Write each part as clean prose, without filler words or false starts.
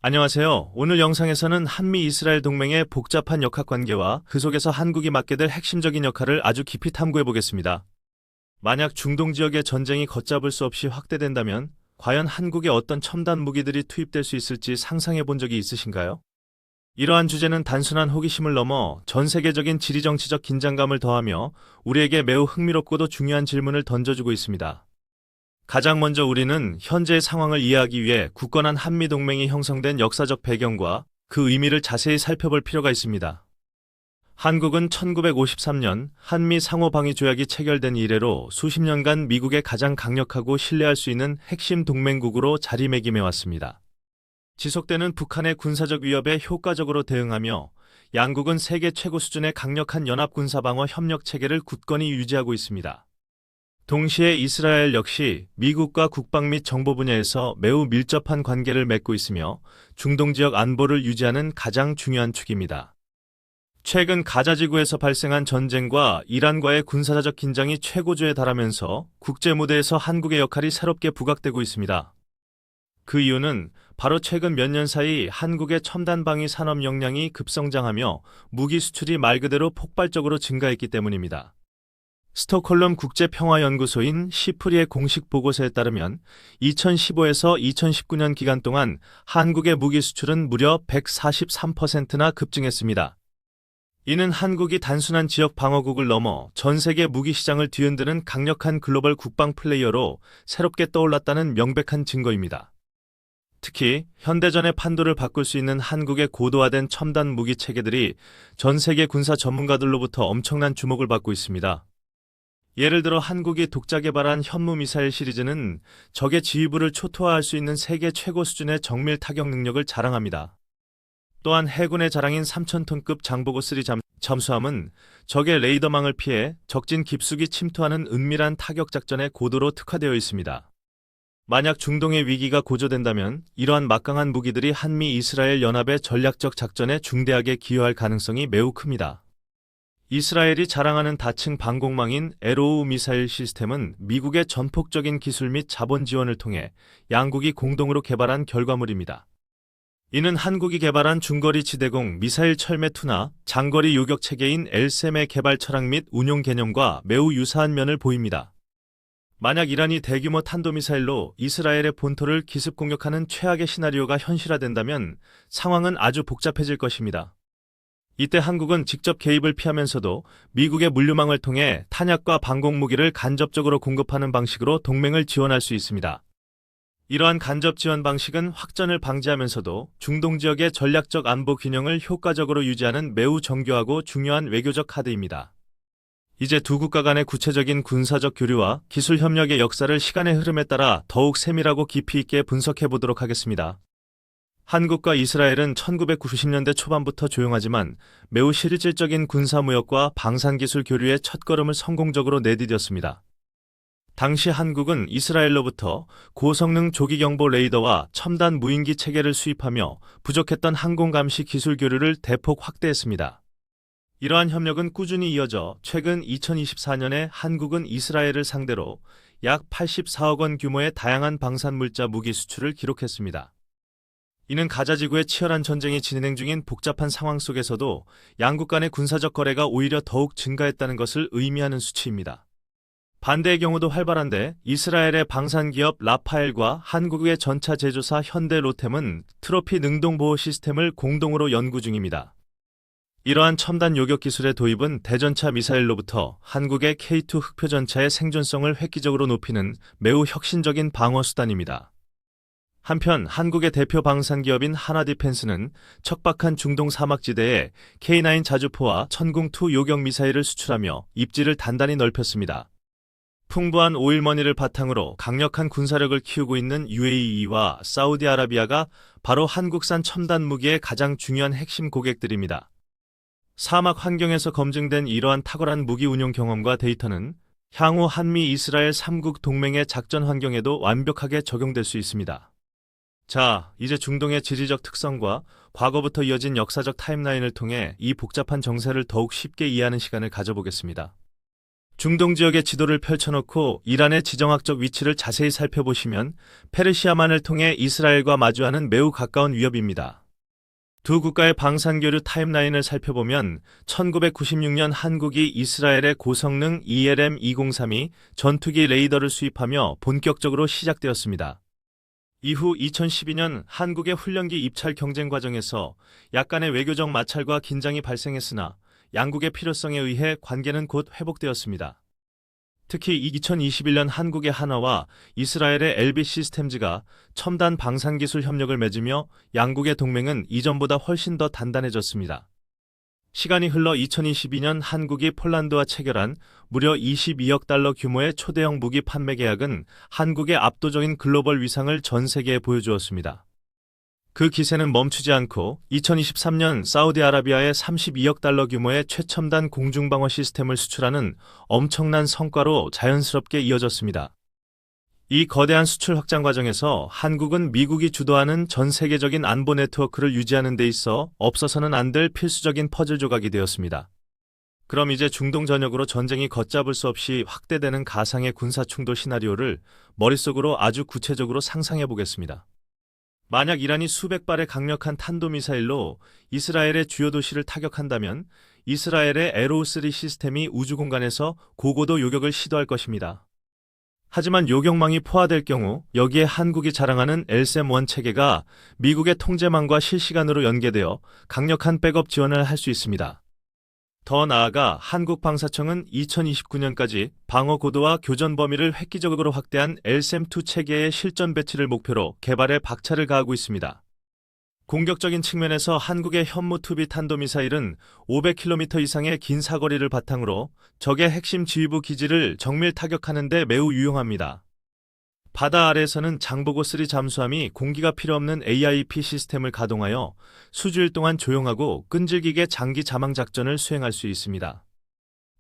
안녕하세요. 오늘 영상에서는 한미 이스라엘 동맹의 복잡한 역학관계와 그 속에서 한국이 맡게 될 핵심적인 역할을 아주 깊이 탐구해 보겠습니다. 만약 중동 지역의 전쟁이 걷잡을 수 없이 확대된다면 과연 한국에 어떤 첨단 무기들이 투입될 수 있을지 상상해 본 적이 있으신가요? 이러한 주제는 단순한 호기심을 넘어 전 세계적인 지리정치적 긴장감을 더하며 우리에게 매우 흥미롭고도 중요한 질문을 던져주고 있습니다. 가장 먼저 우리는 현재의 상황을 이해하기 위해 굳건한 한미동맹이 형성된 역사적 배경과 그 의미를 자세히 살펴볼 필요가 있습니다. 한국은 1953년 한미 상호방위조약이 체결된 이래로 수십 년간 미국의 가장 강력하고 신뢰할 수 있는 핵심 동맹국으로 자리매김해왔습니다. 지속되는 북한의 군사적 위협에 효과적으로 대응하며 양국은 세계 최고 수준의 강력한 연합군사방어 협력 체계를 굳건히 유지하고 있습니다. 동시에 이스라엘 역시 미국과 국방 및 정보 분야에서 매우 밀접한 관계를 맺고 있으며 중동 지역 안보를 유지하는 가장 중요한 축입니다. 최근 가자 지구에서 발생한 전쟁과 이란과의 군사적 긴장이 최고조에 달하면서 국제 무대에서 한국의 역할이 새롭게 부각되고 있습니다. 그 이유는 바로 최근 몇 년 사이 한국의 첨단 방위 산업 역량이 급성장하며 무기 수출이 말 그대로 폭발적으로 증가했기 때문입니다. 스톡홀름 국제평화연구소인 시프리의 공식 보고서에 따르면 2015에서 2019년 기간 동안 한국의 무기 수출은 무려 143%나 급증했습니다. 이는 한국이 단순한 지역 방어국을 넘어 전 세계 무기 시장을 뒤흔드는 강력한 글로벌 국방 플레이어로 새롭게 떠올랐다는 명백한 증거입니다. 특히 현대전의 판도를 바꿀 수 있는 한국의 고도화된 첨단 무기 체계들이 전 세계 군사 전문가들로부터 엄청난 주목을 받고 있습니다. 예를 들어 한국이 독자 개발한 현무 미사일 시리즈는 적의 지휘부를 초토화할 수 있는 세계 최고 수준의 정밀 타격 능력을 자랑합니다. 또한 해군의 자랑인 3,000톤급 장보고 3 잠수함은 적의 레이더망을 피해 적진 깊숙이 침투하는 은밀한 타격 작전에 고도로 특화되어 있습니다. 만약 중동의 위기가 고조된다면 이러한 막강한 무기들이 한미 이스라엘 연합의 전략적 작전에 중대하게 기여할 가능성이 매우 큽니다. 이스라엘이 자랑하는 다층 방공망인 에로우 미사일 시스템은 미국의 전폭적인 기술 및 자본 지원을 통해 양국이 공동으로 개발한 결과물입니다. 이는 한국이 개발한 중거리 지대공 미사일 철매2나 장거리 요격 체계인 엘셈의 개발 철학 및 운용 개념과 매우 유사한 면을 보입니다. 만약 이란이 대규모 탄도미사일로 이스라엘의 본토를 기습 공격하는 최악의 시나리오가 현실화된다면 상황은 아주 복잡해질 것입니다. 이때 한국은 직접 개입을 피하면서도 미국의 물류망을 통해 탄약과 방공무기를 간접적으로 공급하는 방식으로 동맹을 지원할 수 있습니다. 이러한 간접 지원 방식은 확전을 방지하면서도 중동 지역의 전략적 안보 균형을 효과적으로 유지하는 매우 정교하고 중요한 외교적 카드입니다. 이제 두 국가 간의 구체적인 군사적 교류와 기술 협력의 역사를 시간의 흐름에 따라 더욱 세밀하고 깊이 있게 분석해 보도록 하겠습니다. 한국과 이스라엘은 1990년대 초반부터 조용하지만 매우 실질적인 군사무역과 방산기술 교류의 첫걸음을 성공적으로 내디뎠습니다. 당시 한국은 이스라엘로부터 고성능 조기경보 레이더와 첨단 무인기 체계를 수입하며 부족했던 항공감시 기술 교류를 대폭 확대했습니다. 이러한 협력은 꾸준히 이어져 최근 2024년에 한국은 이스라엘을 상대로 약 84억 원 규모의 다양한 방산물자 무기 수출을 기록했습니다. 이는 가자 지구의 치열한 전쟁이 진행 중인 복잡한 상황 속에서도 양국 간의 군사적 거래가 오히려 더욱 증가했다는 것을 의미하는 수치입니다. 반대의 경우도 활발한데 이스라엘의 방산기업 라파엘과 한국의 전차 제조사 현대로템은 트로피 능동보호 시스템을 공동으로 연구 중입니다. 이러한 첨단 요격 기술의 도입은 대전차 미사일로부터 한국의 K2 흑표전차의 생존성을 획기적으로 높이는 매우 혁신적인 방어 수단입니다. 한편 한국의 대표 방산기업인 하나디펜스는 척박한 중동 사막지대에 K9 자주포와 천궁2 요격 미사일을 수출하며 입지를 단단히 넓혔습니다. 풍부한 오일머니를 바탕으로 강력한 군사력을 키우고 있는 UAE와 사우디아라비아가 바로 한국산 첨단 무기의 가장 중요한 핵심 고객들입니다. 사막 환경에서 검증된 이러한 탁월한 무기 운용 경험과 데이터는 향후 한미 이스라엘 3국 동맹의 작전 환경에도 완벽하게 적용될 수 있습니다. 자, 이제 중동의 지리적 특성과 과거부터 이어진 역사적 타임라인을 통해 이 복잡한 정세를 더욱 쉽게 이해하는 시간을 가져보겠습니다. 중동 지역의 지도를 펼쳐놓고 이란의 지정학적 위치를 자세히 살펴보시면 페르시아만을 통해 이스라엘과 마주하는 매우 가까운 위협입니다. 두 국가의 방산교류 타임라인을 살펴보면 1996년 한국이 이스라엘의 고성능 ELM-203이 전투기 레이더를 수입하며 본격적으로 시작되었습니다. 이후 2012년 한국의 훈련기 입찰 경쟁 과정에서 약간의 외교적 마찰과 긴장이 발생했으나 양국의 필요성에 의해 관계는 곧 회복되었습니다. 특히 2021년 한국의 한화와 이스라엘의 LB 시스템즈가 첨단 방산기술 협력을 맺으며 양국의 동맹은 이전보다 훨씬 더 단단해졌습니다. 시간이 흘러 2022년 한국이 폴란드와 체결한 무려 22억 달러 규모의 초대형 무기 판매 계약은 한국의 압도적인 글로벌 위상을 전 세계에 보여주었습니다. 그 기세는 멈추지 않고 2023년 사우디아라비아에 32억 달러 규모의 최첨단 공중방어 시스템을 수출하는 엄청난 성과로 자연스럽게 이어졌습니다. 이 거대한 수출 확장 과정에서 한국은 미국이 주도하는 전 세계적인 안보 네트워크를 유지하는 데 있어 없어서는 안 될 필수적인 퍼즐 조각이 되었습니다. 그럼 이제 중동 전역으로 전쟁이 걷잡을 수 없이 확대되는 가상의 군사 충돌 시나리오를 머릿속으로 아주 구체적으로 상상해 보겠습니다. 만약 이란이 수백 발의 강력한 탄도미사일로 이스라엘의 주요 도시를 타격한다면 이스라엘의 에로우3 시스템이 우주공간에서 고고도 요격을 시도할 것입니다. 하지만 요격망이 포화될 경우 여기에 한국이 자랑하는 LSAM-1 체계가 미국의 통제망과 실시간으로 연계되어 강력한 백업 지원을 할 수 있습니다. 더 나아가 한국방사청은 2029년까지 방어 고도와 교전 범위를 획기적으로 확대한 LSAM-2 체계의 실전 배치를 목표로 개발에 박차를 가하고 있습니다. 공격적인 측면에서 한국의 현무2B 탄도미사일은 500km 이상의 긴 사거리를 바탕으로 적의 핵심 지휘부 기지를 정밀 타격하는 데 매우 유용합니다. 바다 아래에서는 장보고3 잠수함이 공기가 필요 없는 AIP 시스템을 가동하여 수주일 동안 조용하고 끈질기게 장기 자망 작전을 수행할 수 있습니다.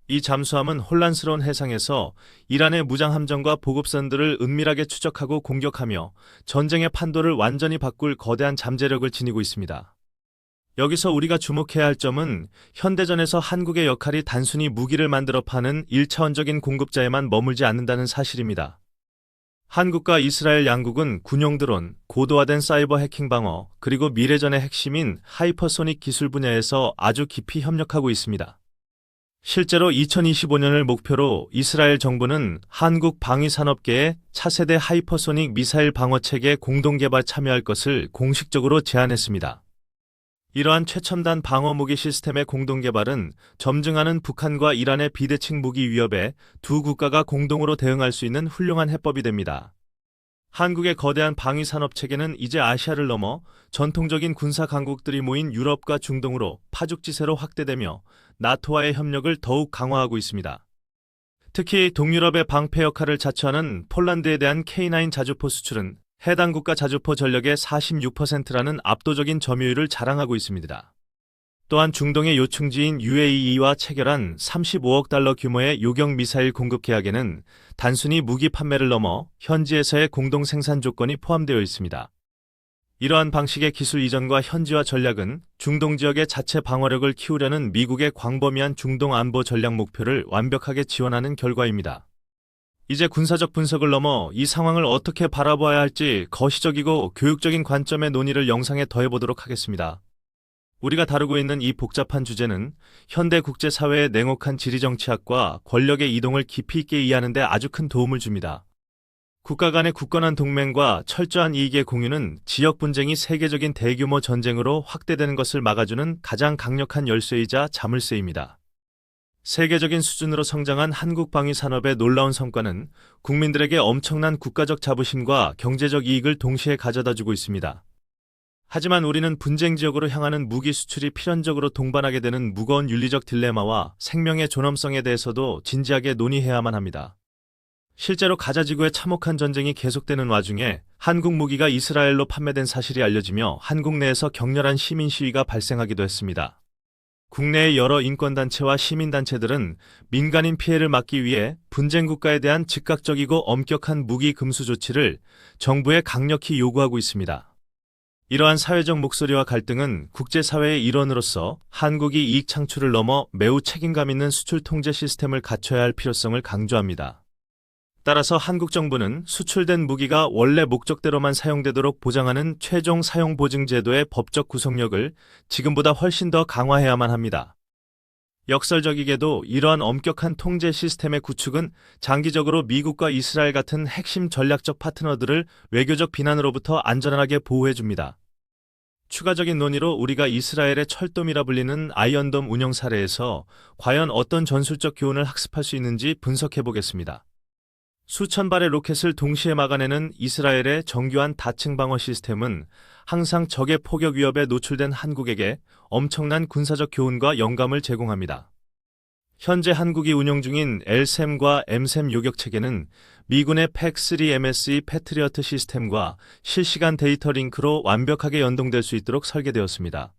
이 잠수함은 혼란스러운 해상에서 이란의 무장함정과 보급선들을 은밀하게 추적하고 공격하며 전쟁의 판도를 완전히 바꿀 거대한 잠재력을 지니고 있습니다. 여기서 우리가 주목해야 할 점은 현대전에서 한국의 역할이 단순히 무기를 만들어 파는 1차원적인 공급자에만 머물지 않는다는 사실입니다. 한국과 이스라엘 양국은 군용 드론, 고도화된 사이버 해킹 방어, 그리고 미래전의 핵심인 하이퍼소닉 기술 분야에서 아주 깊이 협력하고 있습니다. 실제로 2025년을 목표로 이스라엘 정부는 한국 방위산업계에 차세대 하이퍼소닉 미사일 방어체계 공동개발 참여할 것을 공식적으로 제안했습니다. 이러한 최첨단 방어무기 시스템의 공동개발은 점증하는 북한과 이란의 비대칭 무기 위협에 두 국가가 공동으로 대응할 수 있는 훌륭한 해법이 됩니다. 한국의 거대한 방위산업체계는 이제 아시아를 넘어 전통적인 군사 강국들이 모인 유럽과 중동으로 파죽지세로 확대되며 나토와의 협력을 더욱 강화하고 있습니다. 특히 동유럽의 방패 역할을 자처하는 폴란드에 대한 K9 자주포 수출은 해당 국가 자주포 전력의 46%라는 압도적인 점유율을 자랑하고 있습니다. 또한 중동의 요충지인 UAE와 체결한 35억 달러 규모의 요격 미사일 공급 계약에는 단순히 무기 판매를 넘어 현지에서의 공동 생산 조건이 포함되어 있습니다. 이러한 방식의 기술 이전과 현지화 전략은 중동 지역의 자체 방어력을 키우려는 미국의 광범위한 중동 안보 전략 목표를 완벽하게 지원하는 결과입니다. 이제 군사적 분석을 넘어 이 상황을 어떻게 바라봐야 할지 거시적이고 교육적인 관점의 논의를 영상에 더해보도록 하겠습니다. 우리가 다루고 있는 이 복잡한 주제는 현대 국제사회의 냉혹한 지리정치학과 권력의 이동을 깊이 있게 이해하는 데 아주 큰 도움을 줍니다. 국가 간의 굳건한 동맹과 철저한 이익의 공유는 지역 분쟁이 세계적인 대규모 전쟁으로 확대되는 것을 막아주는 가장 강력한 열쇠이자 자물쇠입니다. 세계적인 수준으로 성장한 한국 방위 산업의 놀라운 성과는 국민들에게 엄청난 국가적 자부심과 경제적 이익을 동시에 가져다주고 있습니다. 하지만 우리는 분쟁 지역으로 향하는 무기 수출이 필연적으로 동반하게 되는 무거운 윤리적 딜레마와 생명의 존엄성에 대해서도 진지하게 논의해야만 합니다. 실제로 가자 지구의 참혹한 전쟁이 계속되는 와중에 한국 무기가 이스라엘로 판매된 사실이 알려지며 한국 내에서 격렬한 시민 시위가 발생하기도 했습니다. 국내의 여러 인권단체와 시민단체들은 민간인 피해를 막기 위해 분쟁 국가에 대한 즉각적이고 엄격한 무기 금수 조치를 정부에 강력히 요구하고 있습니다. 이러한 사회적 목소리와 갈등은 국제사회의 일원으로서 한국이 이익 창출을 넘어 매우 책임감 있는 수출 통제 시스템을 갖춰야 할 필요성을 강조합니다. 따라서 한국 정부는 수출된 무기가 원래 목적대로만 사용되도록 보장하는 최종 사용 보증 제도의 법적 구속력을 지금보다 훨씬 더 강화해야만 합니다. 역설적이게도 이러한 엄격한 통제 시스템의 구축은 장기적으로 미국과 이스라엘 같은 핵심 전략적 파트너들을 외교적 비난으로부터 안전하게 보호해줍니다. 추가적인 논의로 우리가 이스라엘의 철돔이라 불리는 아이언돔 운영 사례에서 과연 어떤 전술적 교훈을 학습할 수 있는지 분석해보겠습니다. 수천 발의 로켓을 동시에 막아내는 이스라엘의 정교한 다층 방어 시스템은 항상 적의 포격 위협에 노출된 한국에게 엄청난 군사적 교훈과 영감을 제공합니다. 현재 한국이 운영 중인 LSAM과 MSAM 요격 체계는 미군의 PAC-3 패트리어트 시스템과 실시간 데이터 링크로 완벽하게 연동될 수 있도록 설계되었습니다.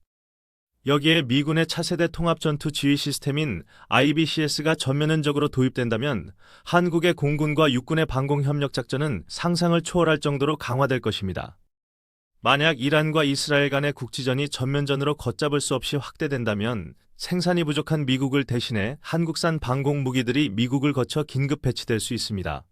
여기에 미군의 차세대 통합전투 지휘 시스템인 IBCS가 전면적으로 도입된다면 한국의 공군과 육군의 방공협력 작전은 상상을 초월할 정도로 강화될 것입니다. 만약 이란과 이스라엘 간의 국지전이 전면전으로 걷잡을 수 없이 확대된다면 생산이 부족한 미국을 대신해 한국산 방공 무기들이 미국을 거쳐 긴급 배치될 수 있습니다.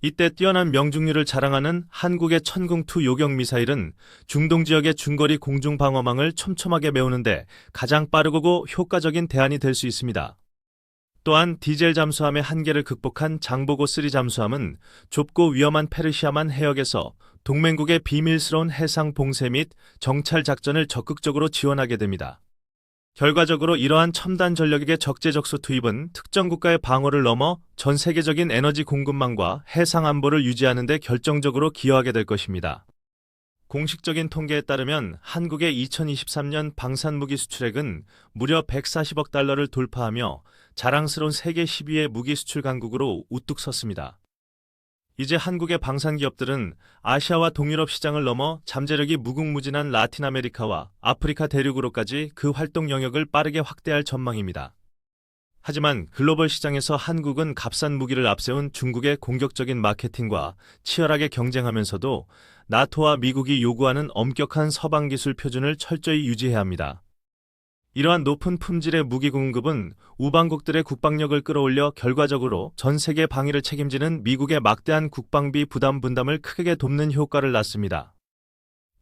이때 뛰어난 명중률을 자랑하는 한국의 천궁2 요격 미사일은 중동 지역의 중거리 공중 방어망을 촘촘하게 메우는데 가장 빠르고 효과적인 대안이 될 수 있습니다. 또한 디젤 잠수함의 한계를 극복한 장보고3 잠수함은 좁고 위험한 페르시아만 해역에서 동맹국의 비밀스러운 해상 봉쇄 및 정찰 작전을 적극적으로 지원하게 됩니다. 결과적으로 이러한 첨단 전력의 적재적소 투입은 특정 국가의 방어를 넘어 전 세계적인 에너지 공급망과 해상 안보를 유지하는 데 결정적으로 기여하게 될 것입니다. 공식적인 통계에 따르면 한국의 2023년 방산무기 수출액은 무려 140억 달러를 돌파하며 자랑스러운 세계 10위의 무기 수출 강국으로 우뚝 섰습니다. 이제 한국의 방산 기업들은 아시아와 동유럽 시장을 넘어 잠재력이 무궁무진한 라틴 아메리카와 아프리카 대륙으로까지 그 활동 영역을 빠르게 확대할 전망입니다. 하지만 글로벌 시장에서 한국은 값싼 무기를 앞세운 중국의 공격적인 마케팅과 치열하게 경쟁하면서도 나토와 미국이 요구하는 엄격한 서방 기술 표준을 철저히 유지해야 합니다. 이러한 높은 품질의 무기 공급은 우방국들의 국방력을 끌어올려 결과적으로 전 세계 방위를 책임지는 미국의 막대한 국방비 부담 분담을 크게 돕는 효과를 낳습니다.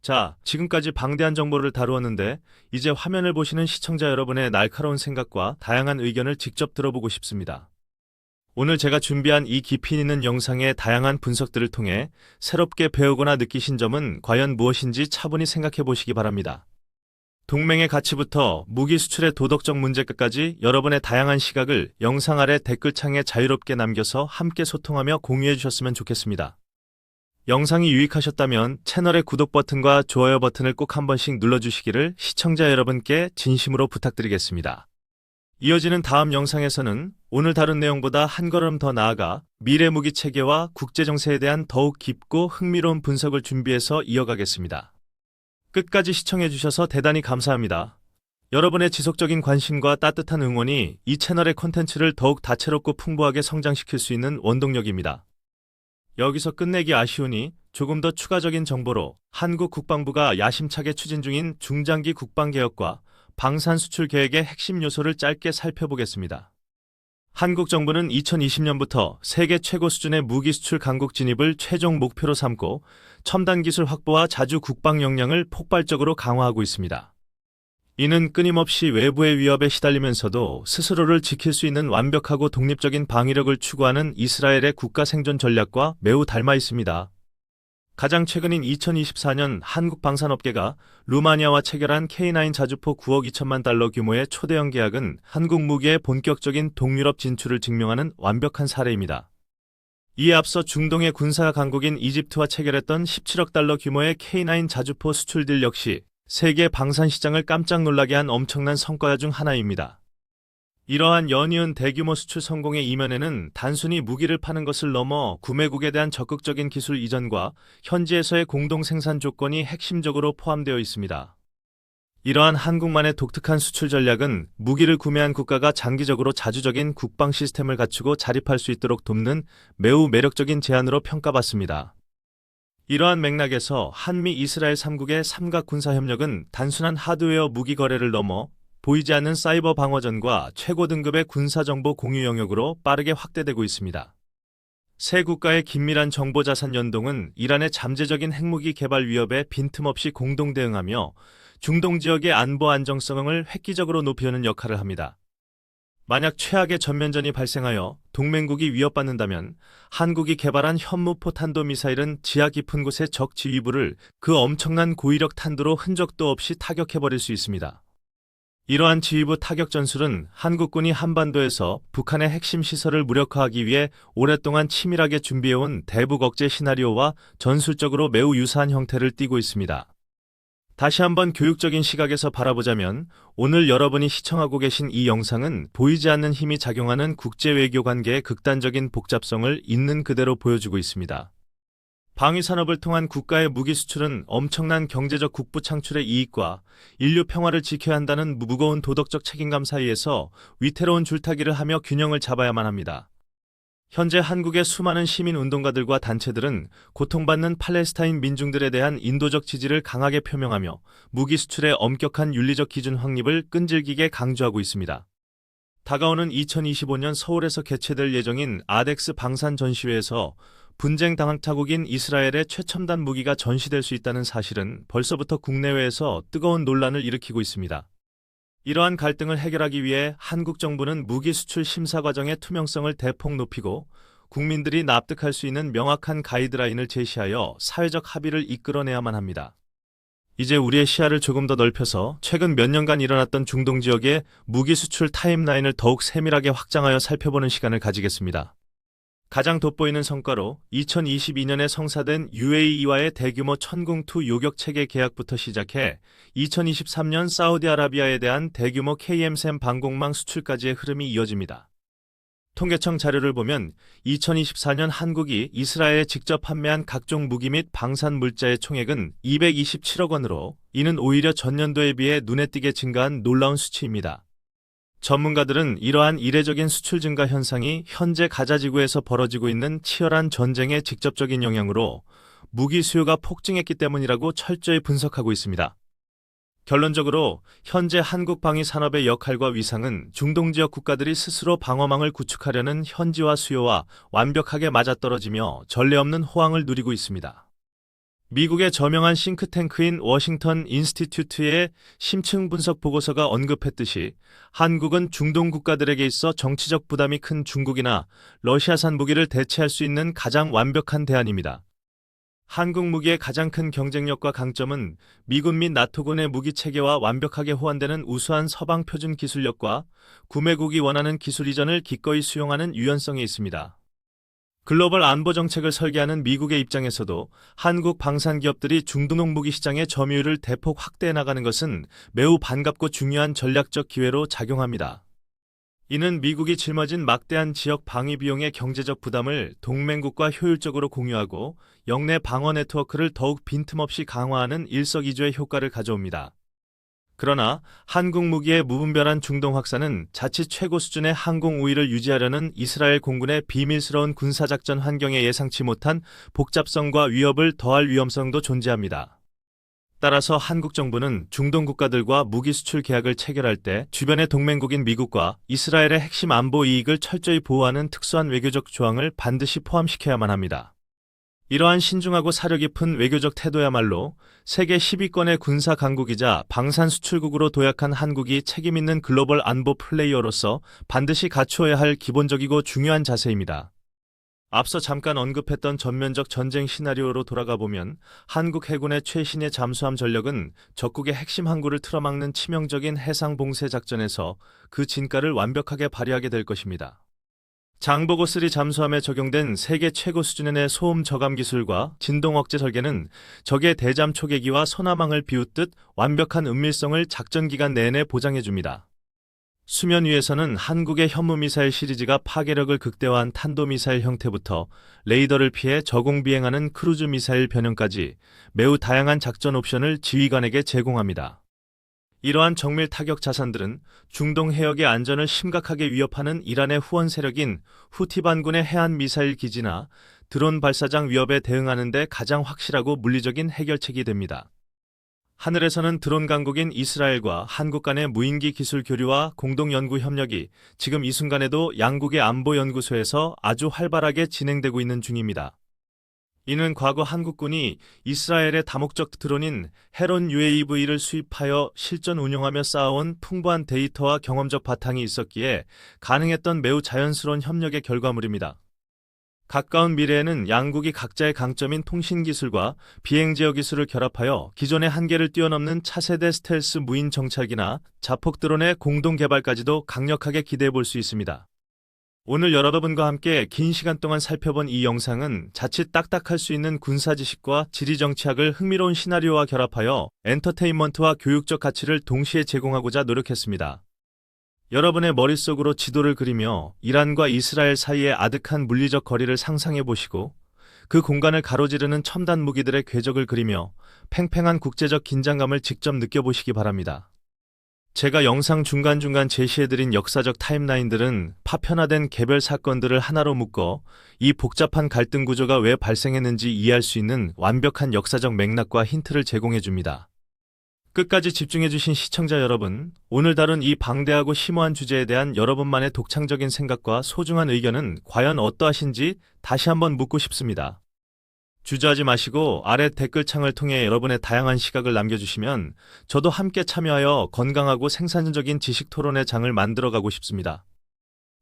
자, 지금까지 방대한 정보를 다루었는데 이제 화면을 보시는 시청자 여러분의 날카로운 생각과 다양한 의견을 직접 들어보고 싶습니다. 오늘 제가 준비한 이 깊이 있는 영상의 다양한 분석들을 통해 새롭게 배우거나 느끼신 점은 과연 무엇인지 차분히 생각해 보시기 바랍니다. 동맹의 가치부터 무기 수출의 도덕적 문제까지 여러분의 다양한 시각을 영상 아래 댓글창에 자유롭게 남겨서 함께 소통하며 공유해 주셨으면 좋겠습니다. 영상이 유익하셨다면 채널의 구독 버튼과 좋아요 버튼을 꼭 한 번씩 눌러주시기를 시청자 여러분께 진심으로 부탁드리겠습니다. 이어지는 다음 영상에서는 오늘 다룬 내용보다 한 걸음 더 나아가 미래 무기 체계와 국제 정세에 대한 더욱 깊고 흥미로운 분석을 준비해서 이어가겠습니다. 끝까지 시청해주셔서 대단히 감사합니다. 여러분의 지속적인 관심과 따뜻한 응원이 이 채널의 콘텐츠를 더욱 다채롭고 풍부하게 성장시킬 수 있는 원동력입니다. 여기서 끝내기 아쉬우니 조금 더 추가적인 정보로 한국 국방부가 야심차게 추진 중인 중장기 국방개혁과 방산 수출 계획의 핵심 요소를 짧게 살펴보겠습니다. 한국 정부는 2020년부터 세계 최고 수준의 무기 수출 강국 진입을 최종 목표로 삼고 첨단 기술 확보와 자주 국방 역량을 폭발적으로 강화하고 있습니다. 이는 끊임없이 외부의 위협에 시달리면서도 스스로를 지킬 수 있는 완벽하고 독립적인 방위력을 추구하는 이스라엘의 국가 생존 전략과 매우 닮아 있습니다. 가장 최근인 2024년 한국 방산업계가 루마니아와 체결한 K9 자주포 9억 2천만 달러 규모의 초대형 계약은 한국 무기의 본격적인 동유럽 진출을 증명하는 완벽한 사례입니다. 이에 앞서 중동의 군사 강국인 이집트와 체결했던 17억 달러 규모의 K9 자주포 수출 딜 역시 세계 방산 시장을 깜짝 놀라게 한 엄청난 성과 중 하나입니다. 이러한 연이은 대규모 수출 성공의 이면에는 단순히 무기를 파는 것을 넘어 구매국에 대한 적극적인 기술 이전과 현지에서의 공동 생산 조건이 핵심적으로 포함되어 있습니다. 이러한 한국만의 독특한 수출 전략은 무기를 구매한 국가가 장기적으로 자주적인 국방 시스템을 갖추고 자립할 수 있도록 돕는 매우 매력적인 제안으로 평가받습니다. 이러한 맥락에서 한미 이스라엘 3국의 삼각 군사협력은 단순한 하드웨어 무기 거래를 넘어 보이지 않는 사이버 방어전과 최고 등급의 군사정보 공유 영역으로 빠르게 확대되고 있습니다. 세 국가의 긴밀한 정보자산 연동은 이란의 잠재적인 핵무기 개발 위협에 빈틈없이 공동 대응하며 중동 지역의 안보 안정성을 획기적으로 높이려는 역할을 합니다. 만약 최악의 전면전이 발생하여 동맹국이 위협받는다면 한국이 개발한 현무포 탄도미사일은 지하 깊은 곳의 적 지휘부를 그 엄청난 고위력 탄두로 흔적도 없이 타격해버릴 수 있습니다. 이러한 지휘부 타격 전술은 한국군이 한반도에서 북한의 핵심 시설을 무력화하기 위해 오랫동안 치밀하게 준비해온 대북 억제 시나리오와 전술적으로 매우 유사한 형태를 띠고 있습니다. 다시 한번 교육적인 시각에서 바라보자면 오늘 여러분이 시청하고 계신 이 영상은 보이지 않는 힘이 작용하는 국제 외교 관계의 극단적인 복잡성을 있는 그대로 보여주고 있습니다. 방위산업을 통한 국가의 무기 수출은 엄청난 경제적 국부 창출의 이익과 인류 평화를 지켜야 한다는 무거운 도덕적 책임감 사이에서 위태로운 줄타기를 하며 균형을 잡아야만 합니다. 현재 한국의 수많은 시민운동가들과 단체들은 고통받는 팔레스타인 민중들에 대한 인도적 지지를 강하게 표명하며 무기 수출의 엄격한 윤리적 기준 확립을 끈질기게 강조하고 있습니다. 다가오는 2025년 서울에서 개최될 예정인 아덱스 방산 전시회에서 분쟁 당하국인 이스라엘의 최첨단 무기가 전시될 수 있다는 사실은 벌써부터 국내외에서 뜨거운 논란을 일으키고 있습니다. 이러한 갈등을 해결하기 위해 한국 정부는 무기 수출 심사 과정의 투명성을 대폭 높이고 국민들이 납득할 수 있는 명확한 가이드라인을 제시하여 사회적 합의를 이끌어내야만 합니다. 이제 우리의 시야를 조금 더 넓혀서 최근 몇 년간 일어났던 중동 지역의 무기 수출 타임라인을 더욱 세밀하게 확장하여 살펴보는 시간을 가지겠습니다. 가장 돋보이는 성과로 2022년에 성사된 UAE와의 대규모 천궁2 요격 체계 계약부터 시작해 2023년 사우디아라비아에 대한 대규모 KM-3 방공망 수출까지의 흐름이 이어집니다. 통계청 자료를 보면 2024년 한국이 이스라엘에 직접 판매한 각종 무기 및 방산 물자의 총액은 227억 원으로 이는 오히려 전년도에 비해 눈에 띄게 증가한 놀라운 수치입니다. 전문가들은 이러한 이례적인 수출 증가 현상이 현재 가자지구에서 벌어지고 있는 치열한 전쟁의 직접적인 영향으로 무기 수요가 폭증했기 때문이라고 철저히 분석하고 있습니다. 결론적으로 현재 한국 방위 산업의 역할과 위상은 중동 지역 국가들이 스스로 방어망을 구축하려는 현지화 수요와 완벽하게 맞아떨어지며 전례 없는 호황을 누리고 있습니다. 미국의 저명한 싱크탱크인 워싱턴 인스티튜트의 심층 분석 보고서가 언급했듯이 한국은 중동 국가들에게 있어 정치적 부담이 큰 중국이나 러시아산 무기를 대체할 수 있는 가장 완벽한 대안입니다. 한국 무기의 가장 큰 경쟁력과 강점은 미군 및 나토군의 무기 체계와 완벽하게 호환되는 우수한 서방 표준 기술력과 구매국이 원하는 기술 이전을 기꺼이 수용하는 유연성에 있습니다. 글로벌 안보 정책을 설계하는 미국의 입장에서도 한국 방산 기업들이 중동 무기 시장의 점유율을 대폭 확대해 나가는 것은 매우 반갑고 중요한 전략적 기회로 작용합니다. 이는 미국이 짊어진 막대한 지역 방위 비용의 경제적 부담을 동맹국과 효율적으로 공유하고 영내 방어 네트워크를 더욱 빈틈없이 강화하는 일석이조의 효과를 가져옵니다. 그러나 한국 무기의 무분별한 중동 확산은 자칫 최고 수준의 항공 우위를 유지하려는 이스라엘 공군의 비밀스러운 군사작전 환경에 예상치 못한 복잡성과 위협을 더할 위험성도 존재합니다. 따라서 한국 정부는 중동 국가들과 무기 수출 계약을 체결할 때 주변의 동맹국인 미국과 이스라엘의 핵심 안보 이익을 철저히 보호하는 특수한 외교적 조항을 반드시 포함시켜야만 합니다. 이러한 신중하고 사려 깊은 외교적 태도야말로 세계 10위권의 군사 강국이자 방산 수출국으로 도약한 한국이 책임있는 글로벌 안보 플레이어로서 반드시 갖추어야 할 기본적이고 중요한 자세입니다. 앞서 잠깐 언급했던 전면적 전쟁 시나리오로 돌아가 보면 한국 해군의 최신의 잠수함 전력은 적국의 핵심 항구를 틀어막는 치명적인 해상 봉쇄 작전에서 그 진가를 완벽하게 발휘하게 될 것입니다. 장보고3 잠수함에 적용된 세계 최고 수준의 소음 저감 기술과 진동 억제 설계는 적의 대잠 초계기와 소나망을 비웃듯 완벽한 은밀성을 작전 기간 내내 보장해줍니다. 수면 위에서는 한국의 현무미사일 시리즈가 파괴력을 극대화한 탄도미사일 형태부터 레이더를 피해 저공 비행하는 크루즈 미사일 변형까지 매우 다양한 작전 옵션을 지휘관에게 제공합니다. 이러한 정밀 타격 자산들은 중동 해역의 안전을 심각하게 위협하는 이란의 후원 세력인 후티 반군의 해안 미사일 기지나 드론 발사장 위협에 대응하는 데 가장 확실하고 물리적인 해결책이 됩니다. 하늘에서는 드론 강국인 이스라엘과 한국 간의 무인기 기술 교류와 공동 연구 협력이 지금 이 순간에도 양국의 안보 연구소에서 아주 활발하게 진행되고 있는 중입니다. 이는 과거 한국군이 이스라엘의 다목적 드론인 헤론 UAV를 수입하여 실전 운용하며 쌓아온 풍부한 데이터와 경험적 바탕이 있었기에 가능했던 매우 자연스러운 협력의 결과물입니다. 가까운 미래에는 양국이 각자의 강점인 통신기술과 비행제어 기술을 결합하여 기존의 한계를 뛰어넘는 차세대 스텔스 무인 정찰기나 자폭 드론의 공동 개발까지도 강력하게 기대해 볼 수 있습니다. 오늘 여러분과 함께 긴 시간 동안 살펴본 이 영상은 자칫 딱딱할 수 있는 군사 지식과 지리 정치학을 흥미로운 시나리오와 결합하여 엔터테인먼트와 교육적 가치를 동시에 제공하고자 노력했습니다. 여러분의 머릿속으로 지도를 그리며 이란과 이스라엘 사이의 아득한 물리적 거리를 상상해 보시고 그 공간을 가로지르는 첨단 무기들의 궤적을 그리며 팽팽한 국제적 긴장감을 직접 느껴보시기 바랍니다. 제가 영상 중간중간 제시해드린 역사적 타임라인들은 파편화된 개별 사건들을 하나로 묶어 이 복잡한 갈등 구조가 왜 발생했는지 이해할 수 있는 완벽한 역사적 맥락과 힌트를 제공해줍니다. 끝까지 집중해주신 시청자 여러분, 오늘 다룬 이 방대하고 심오한 주제에 대한 여러분만의 독창적인 생각과 소중한 의견은 과연 어떠하신지 다시 한번 묻고 싶습니다. 주저하지 마시고 아래 댓글창을 통해 여러분의 다양한 시각을 남겨주시면 저도 함께 참여하여 건강하고 생산적인 지식 토론의 장을 만들어가고 싶습니다.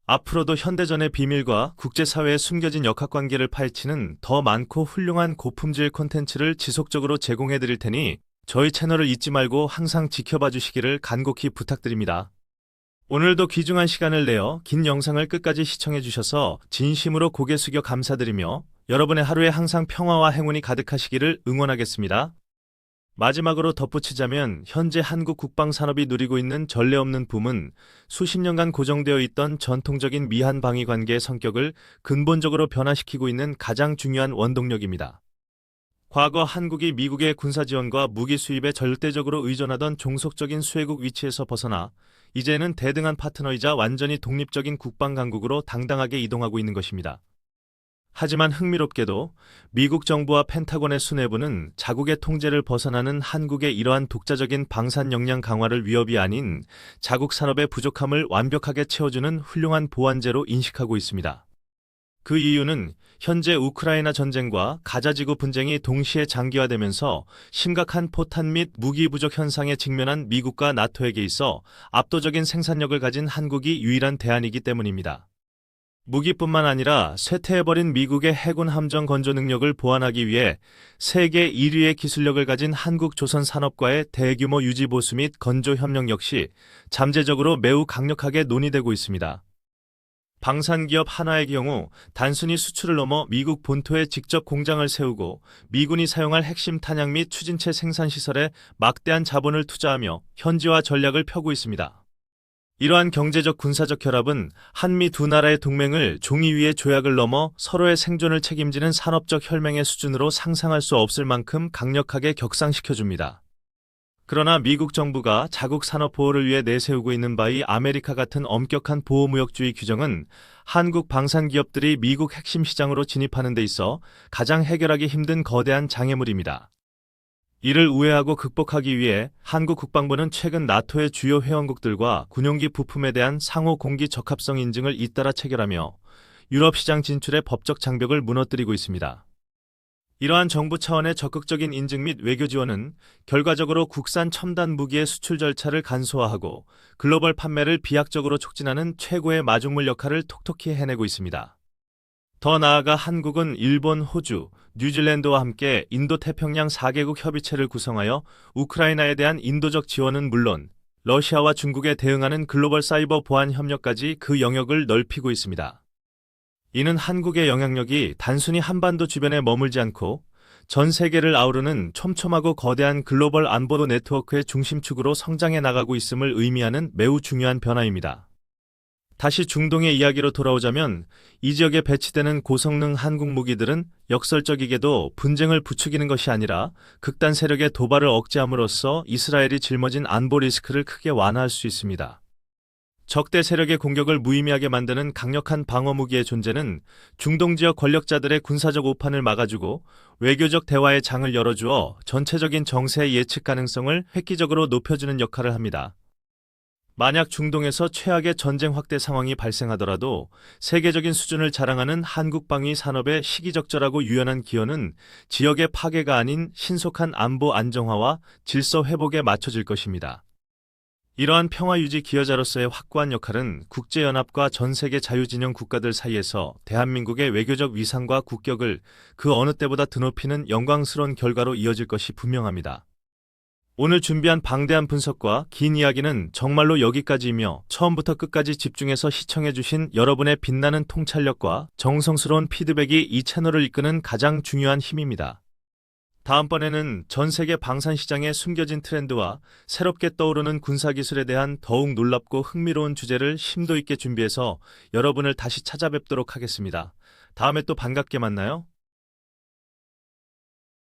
앞으로도 현대전의 비밀과 국제사회의 숨겨진 역학관계를 파헤치는 더 많고 훌륭한 고품질 콘텐츠를 지속적으로 제공해드릴 테니 저희 채널을 잊지 말고 항상 지켜봐 주시기를 간곡히 부탁드립니다. 오늘도 귀중한 시간을 내어 긴 영상을 끝까지 시청해 주셔서 진심으로 고개 숙여 감사드리며 여러분의 하루에 항상 평화와 행운이 가득하시기를 응원하겠습니다. 마지막으로 덧붙이자면 현재 한국 국방산업이 누리고 있는 전례 없는 붐은 수십 년간 고정되어 있던 전통적인 미한 방위 관계의 성격을 근본적으로 변화시키고 있는 가장 중요한 원동력입니다. 과거 한국이 미국의 군사 지원과 무기 수입에 절대적으로 의존하던 종속적인 수혜국 위치에서 벗어나 이제는 대등한 파트너이자 완전히 독립적인 국방 강국으로 당당하게 이동하고 있는 것입니다. 하지만 흥미롭게도 미국 정부와 펜타곤의 수뇌부는 자국의 통제를 벗어나는 한국의 이러한 독자적인 방산 역량 강화를 위협이 아닌 자국 산업의 부족함을 완벽하게 채워주는 훌륭한 보완제로 인식하고 있습니다. 그 이유는 현재 우크라이나 전쟁과 가자지구 분쟁이 동시에 장기화되면서 심각한 포탄 및 무기 부족 현상에 직면한 미국과 나토에게 있어 압도적인 생산력을 가진 한국이 유일한 대안이기 때문입니다. 무기뿐만 아니라 쇠퇴해버린 미국의 해군 함정 건조 능력을 보완하기 위해 세계 1위의 기술력을 가진 한국 조선 산업과의 대규모 유지 보수 및 건조 협력 역시 잠재적으로 매우 강력하게 논의되고 있습니다. 방산기업 하나의 경우 단순히 수출을 넘어 미국 본토에 직접 공장을 세우고 미군이 사용할 핵심 탄약 및 추진체 생산시설에 막대한 자본을 투자하며 현지화 전략을 펴고 있습니다. 이러한 경제적 군사적 결합은 한미 두 나라의 동맹을 종이 위의 조약을 넘어 서로의 생존을 책임지는 산업적 혈맹의 수준으로 상상할 수 없을 만큼 강력하게 격상시켜줍니다. 그러나 미국 정부가 자국 산업 보호를 위해 내세우고 있는 바이 아메리카 같은 엄격한 보호무역주의 규정은 한국 방산 기업들이 미국 핵심 시장으로 진입하는 데 있어 가장 해결하기 힘든 거대한 장애물입니다. 이를 우회하고 극복하기 위해 한국 국방부는 최근 나토의 주요 회원국들과 군용기 부품에 대한 상호 공기 적합성 인증을 잇따라 체결하며 유럽 시장 진출의 법적 장벽을 무너뜨리고 있습니다. 이러한 정부 차원의 적극적인 인증 및 외교 지원은 결과적으로 국산 첨단 무기의 수출 절차를 간소화하고 글로벌 판매를 비약적으로 촉진하는 최고의 마중물 역할을 톡톡히 해내고 있습니다. 더 나아가 한국은 일본, 호주, 뉴질랜드와 함께 인도태평양 4개국 협의체를 구성하여 우크라이나에 대한 인도적 지원은 물론 러시아와 중국에 대응하는 글로벌 사이버 보안 협력까지 그 영역을 넓히고 있습니다. 이는 한국의 영향력이 단순히 한반도 주변에 머물지 않고 전 세계를 아우르는 촘촘하고 거대한 글로벌 안보도 네트워크의 중심축으로 성장해 나가고 있음을 의미하는 매우 중요한 변화입니다. 다시 중동의 이야기로 돌아오자면 이 지역에 배치되는 고성능 한국 무기들은 역설적이게도 분쟁을 부추기는 것이 아니라 극단 세력의 도발을 억제함으로써 이스라엘이 짊어진 안보 리스크를 크게 완화할 수 있습니다. 적대 세력의 공격을 무의미하게 만드는 강력한 방어 무기의 존재는 중동 지역 권력자들의 군사적 오판을 막아주고 외교적 대화의 장을 열어주어 전체적인 정세의 예측 가능성을 획기적으로 높여주는 역할을 합니다. 만약 중동에서 최악의 전쟁 확대 상황이 발생하더라도 세계적인 수준을 자랑하는 한국 방위 산업의 시기적절하고 유연한 기여는 지역의 파괴가 아닌 신속한 안보 안정화와 질서 회복에 맞춰질 것입니다. 이러한 평화 유지 기여자로서의 확고한 역할은 국제연합과 전 세계 자유진영 국가들 사이에서 대한민국의 외교적 위상과 국격을 그 어느 때보다 드높이는 영광스러운 결과로 이어질 것이 분명합니다. 오늘 준비한 방대한 분석과 긴 이야기는 정말로 여기까지이며 처음부터 끝까지 집중해서 시청해주신 여러분의 빛나는 통찰력과 정성스러운 피드백이 이 채널을 이끄는 가장 중요한 힘입니다. 다음번에는 전 세계 방산 시장의 숨겨진 트렌드와 새롭게 떠오르는 군사기술에 대한 더욱 놀랍고 흥미로운 주제를 심도 있게 준비해서 여러분을 다시 찾아뵙도록 하겠습니다. 다음에 또 반갑게 만나요.